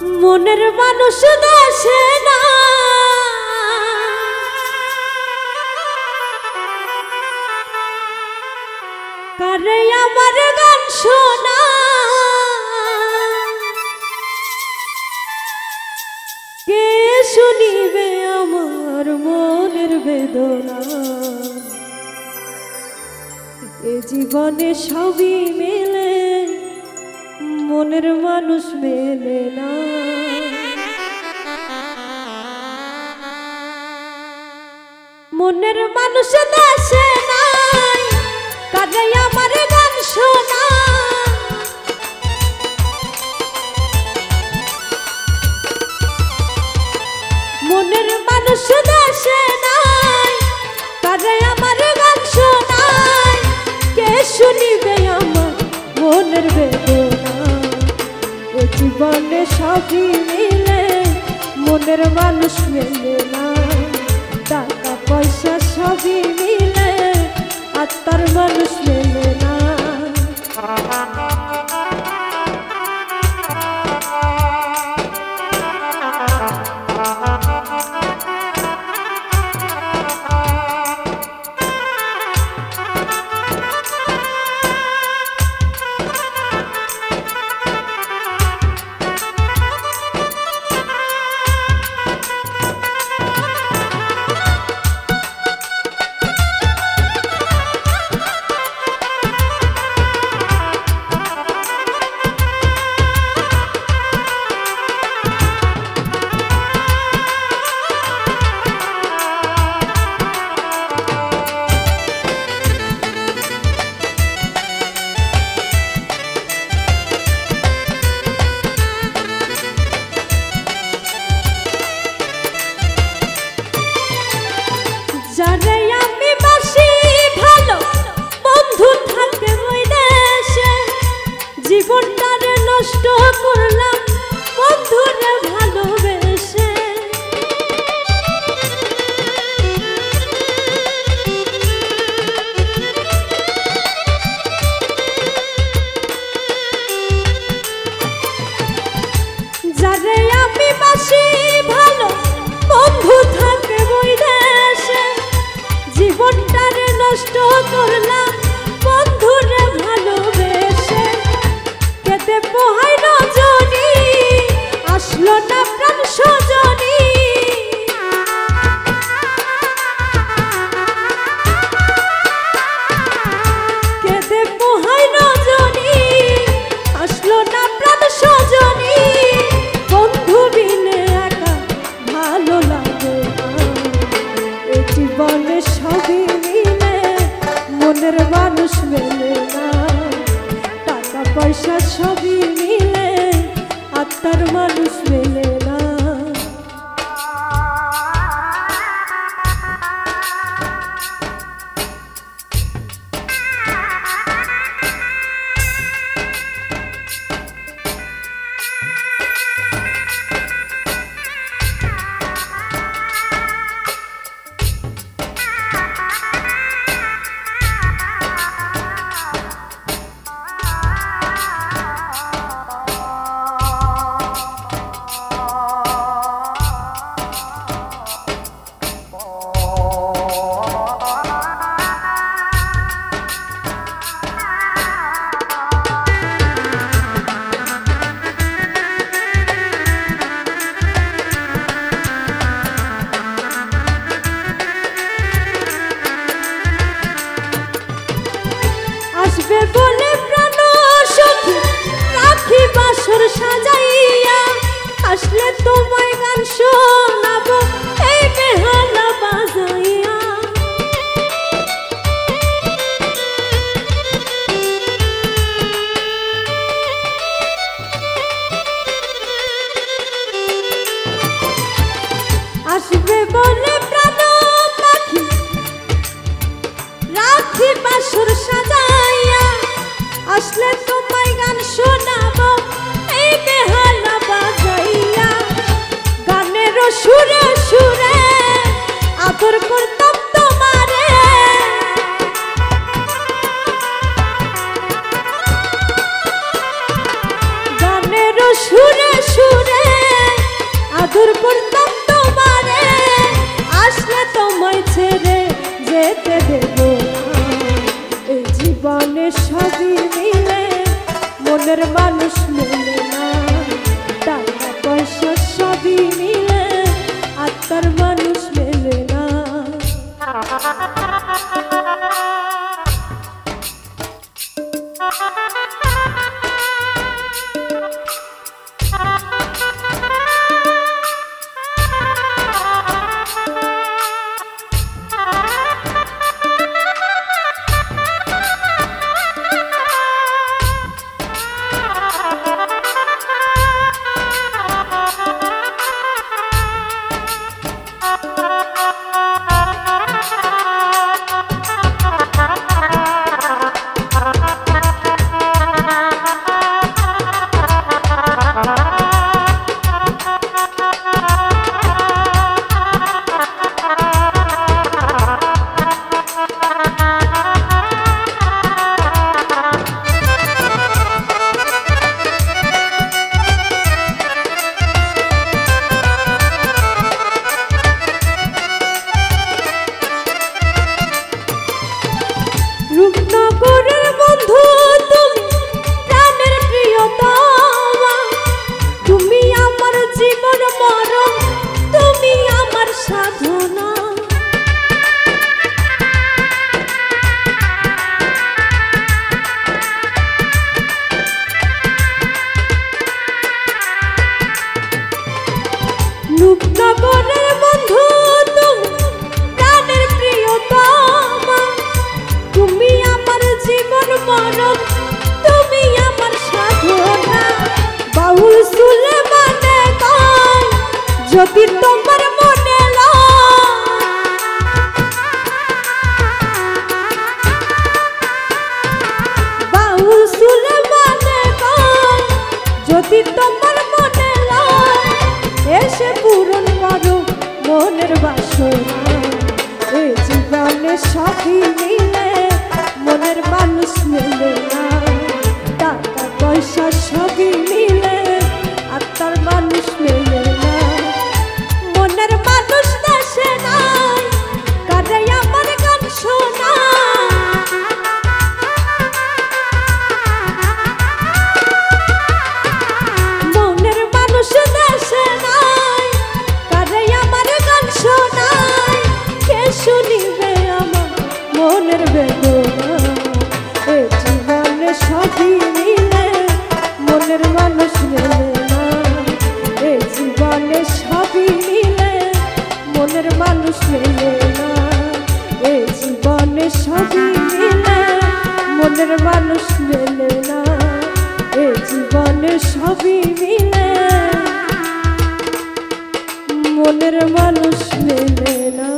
মনের মানুষ দেশে না কারে আমার গান শোনা কে শুনিবে আমার মনের বেদনা এ জীবনে সবই মেলে মনের মানুষ মেলে না মনের মানুষ দেশে নাই কারে আমার গান শোনা মনের মানুষ দেশে নাই কারে আমার গান শোনায় কে শুনিবে আমার মনের বেদনা এ জীবনে সবই মিলে মনের মানুষ মেলে না টাকা পয়সা সবই মিলে আত্মার মানুষ মেলে না জীবনটারে নষ্ট করলাম বন্ধুরে ভালোবেসে যারে আমি বাসি ভালো বন্ধু থাকে ওই দেশে জীবনটারে নষ্ট করলাম বন্ধুরে ভালোবেসে কেটে পোহাই রজনী আসলো না প্রাণ সজনী কেটে পোহাই রজনী আসলো না প্রাণ সজনী বন্ধু বিনে একা ভালো লাগে এ জীবনে সবই মিলে মনের মানুষ মেলে না টাকা পয়সা সবই মিলে আত্মার মানুষ মেলে না আসবে বলে প্রাণ সখী রাখি বাসর সাজাইয়া আসলে তোমায় গান শোনাবো এই বেহালা বাজাইয়া আসবে বলে প্রাণ পাখি রাখি বাসর সাজাইয়া আসলে তোমায় গান শোনাবো এই বেহালা বাজাইয়া গানের সুরে সুরে আদর করতাম তোমারে গানের সুরে সুরে জীবনে সবই মিলে মনের মানুষ মেলে না, টাকা পয়সা সবই মিলে আত্মার মানুষ মেলে না। রূপনগরের বন্ধু তুমি, প্রাণের প্রিয়তমা, তুমি আমার জীবন মরণ, তুমি আমার সাধনা। রূপনগরের বন্ধু তুমি, প্রাণের প্রিয়তমা, তুমি আমার জীবন মরণ, তুমি আমার সাধনা। বাউল সুলেমানে গায় যদি তোমার মনে বাউল সুলেমানে গায় যদি তোমার মনে এসে পূরণ করো মনের বাসনা। এই জীবনে সবই মিলে মনের মানুষ মেলে না, টাকা পয়সা সবই মিলে আত্মার মানুষ মেলে না। মনের মানুষ দেশে নাই, কারে আমার গান শোনা। মনের মানুষ দেশে নাই, কারে আমার গান শোনায়। কে শুনিবে আমার মনের বেদনা? এই জীবনে সবই মিলে মনের মানুষ মেলে না, এই জীবনে সবই মিলে মনের মানুষ মেলে না, এই জীবনে সবই মিলে মনের মানুষ মেলে না, এই জীবনে সবই মিলে মনের মানুষ মেলে না।